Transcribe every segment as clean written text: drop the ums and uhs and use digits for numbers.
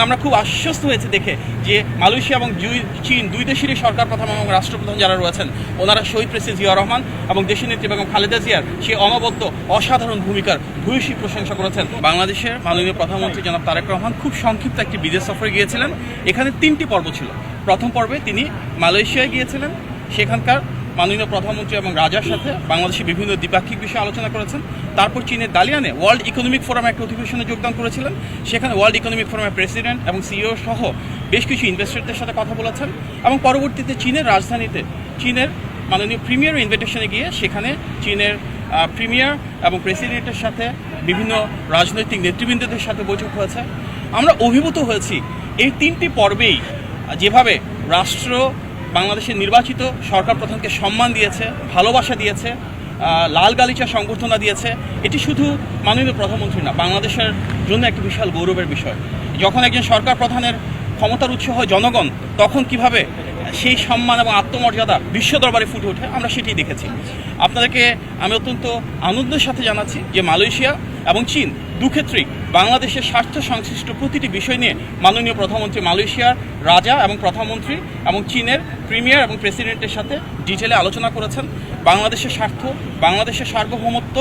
আমরা খুব আশ্বস্ত হয়েছে দেখে যে মালয়েশিয়া এবং চীন দুই দেশেরই সরকার প্রধান এবং রাষ্ট্রপ্রধান যারা রয়েছেন ওনারা শহীদ প্রেসিডেন্ট জিয়াউর রহমান এবং দেশনেত্রী বেগম খালেদা জিয়ার সে অনবদ্য অসাধারণ ভূমিকার ভূয়সী প্রশংসা করেছেন। বাংলাদেশের মাননীয় প্রধানমন্ত্রী জনাব তারেক রহমান খুব সংক্ষিপ্ত একটি বিদেশ সফরে গিয়েছিলেন। এখানে 3টি পর্ব ছিল। প্রথম পর্বে তিনি মালয়েশিয়ায় গিয়েছিলেন, সেখানকার মাননীয় প্রধানমন্ত্রী এবং রাজার সাথে বাংলাদেশের বিভিন্ন দ্বিপাক্ষিক বিষয়ে আলোচনা করেছেন। তারপর চীনের দালিয়ানে ওয়ার্ল্ড ইকোনমিক ফোরামে একটা অধিবেশনে যোগদান করেছিলেন। সেখানে ওয়ার্ল্ড ইকোনমিক ফোরামের প্রেসিডেন্ট এবং সিইও সহ বেশ কিছু ইনভেস্টরদের সাথে কথা বলেছেন এবং পরবর্তীতে চীনের রাজধানীতে চীনের মাননীয় প্রিমিয়ার ইনভিটেশনে গিয়ে সেখানে চীনের প্রিমিয়ার এবং প্রেসিডেন্টের সাথে বিভিন্ন রাজনৈতিক নেতৃবৃন্দদের সাথে বৈঠক হয়েছে। আমরা অভিভূত হয়েছি এই 3টি পর্বেই যেভাবে রাষ্ট্র বাংলাদেশের নির্বাচিত সরকার প্রধানকে সম্মান দিয়েছে, ভালোবাসা দিয়েছে, লাল গালিচা সংবর্ধনা দিয়েছে। এটি শুধু মাননীয় প্রধানমন্ত্রী না, বাংলাদেশের জন্য একটি বিশাল গৌরবের বিষয়। যখন একজন সরকার প্রধানের ক্ষমতার উৎস হয় জনগণ, তখন কিভাবে সেই সম্মান এবং আত্মমর্যাদা বিশ্ব দরবারে ফুটে ওঠে আমরা সেটি দেখেছি। আপনাদেরকে আমি অত্যন্ত আনন্দের সাথে জানাচ্ছি যে মালয়েশিয়া এবং চীন দুক্ষেত্রেই বাংলাদেশের স্বার্থ সংশ্লিষ্ট প্রতিটি বিষয় নিয়ে মাননীয় প্রধানমন্ত্রী মালয়েশিয়ার রাজা এবং প্রধানমন্ত্রী এবং চীনের প্রিমিয়ার এবং প্রেসিডেন্টের সাথে ডিটেলে আলোচনা করেছেন। বাংলাদেশের স্বার্থ, বাংলাদেশের সার্বভৌমত্ব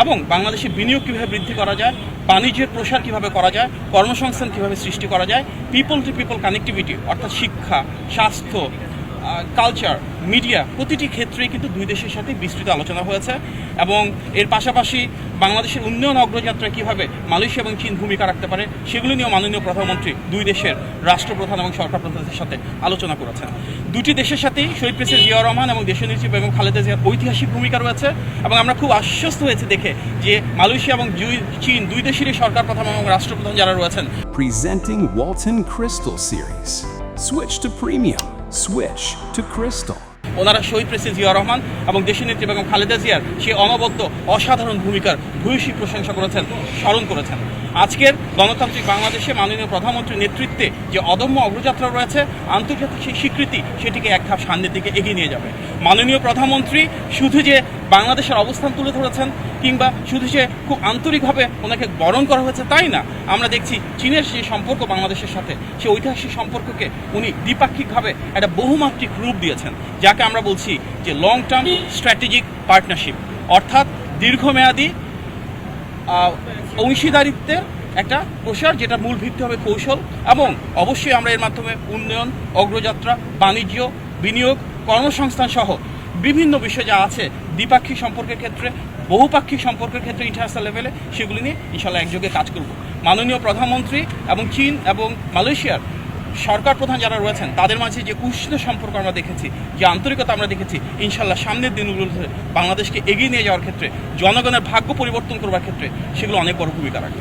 এবং বাংলাদেশের বিনিয়োগ কীভাবে বৃদ্ধি করা যায়, বাণিজ্যের প্রসার কীভাবে করা যায়, কর্মসংস্থান কীভাবে সৃষ্টি করা যায়, পিপল টু পিপল কানেক্টিভিটি অর্থাৎ শিক্ষা, স্বাস্থ্য, কালচার, মিডিয়া প্রতিটি ক্ষেত্রেই কিন্তু দুই দেশের সাথে বিস্তৃত আলোচনা হয়েছে এবং এর পাশাপাশি বাংলাদেশের উন্নয়ন অগ্রযাত্রায় কীভাবে মালয়েশিয়া এবং চীন ভূমিকা রাখতে পারে সেগুলো নিয়েও মাননীয় প্রধানমন্ত্রী দুই দেশের রাষ্ট্রপ্রধান এবং সরকার প্রধানদের সাথে আলোচনা করেছেন। দুটি দেশের সাথেই শহীদ প্রেসিডেন্ট জিয়াউর রহমান এবং দেশনেত্রী বেগম খালেদা জিয়ার ঐতিহাসিক ভূমিকা রয়েছে এবং আমরা খুব আশ্বস্ত হয়েছে দেখে যে মালয়েশিয়া এবং চীন দুই দেশেরই সরকার প্রধান এবং রাষ্ট্রপ্রধান যারা রয়েছেন। Presenting Walton Crystal Series. Switch to premium. Switch to Crystal. ওনারা শহীদ প্রেসিডেন্ট জিয়াউর রহমান এবং দেশনেত্রী বেগম খালেদা জিয়ার সে অনবদ্য অসাধারণ ভূমিকার ভূয়সী প্রশংসা করেছেন, স্মরণ করেছেন। আজকের গণতান্ত্রিক বাংলাদেশে মাননীয় প্রধানমন্ত্রীর নেতৃত্বে যে অদম্য অগ্রযাত্রা রয়েছে, আন্তর্জাতিক সেই স্বীকৃতি সেটিকে এক ধাপ সামনের দিকে এগিয়ে নিয়ে যাবে। মাননীয় প্রধানমন্ত্রী শুধু যে বাংলাদেশের অবস্থান তুলে ধরেছেন কিংবা শুধু যে খুব আন্তরিকভাবে ওনাকে বরণ করা হয়েছে তাই না, আমরা দেখছি চীনের যে সম্পর্ক বাংলাদেশের সাথে সেই ঐতিহাসিক সম্পর্ককে উনি দ্বিপাক্ষিকভাবে একটা বহুমাত্রিক রূপ দিয়েছেন, যাকে আমরা বলছি যে লং টার্ম স্ট্র্যাটেজিক পার্টনারশিপ অর্থাৎ দীর্ঘমেয়াদী অংশীদারিত্বের একটা প্রসার, যেটা মূল ভিত্তি হবে কৌশল এবং অবশ্যই আমরা এর মাধ্যমে উন্নয়ন, অগ্রযাত্রা, বাণিজ্য, বিনিয়োগ, কর্মসংস্থান সহ বিভিন্ন বিষয় যা আছে দ্বিপাক্ষিক সম্পর্কের ক্ষেত্রে, বহুপাক্ষিক সম্পর্কের ক্ষেত্রে ইন্টারন্যাশনাল লেভেলে সেগুলি নিয়ে ইনশাল্লাহ একযোগে কাজ করব। মাননীয় প্রধানমন্ত্রী এবং চীন এবং মালয়েশিয়ার সরকার প্রধান যারা রয়েছেন তাদের মাঝে যে কুৎসিত সম্পর্ক আমরা দেখেছি, যে আন্তরিকতা আমরা দেখেছি, ইনশাল্লাহ সামনের দিনগুলোতে বাংলাদেশকে এগিয়ে নিয়ে যাওয়ার ক্ষেত্রে, জনগণের ভাগ্য পরিবর্তন করবার ক্ষেত্রে সেগুলো অনেক বড় ভূমিকা রাখবে।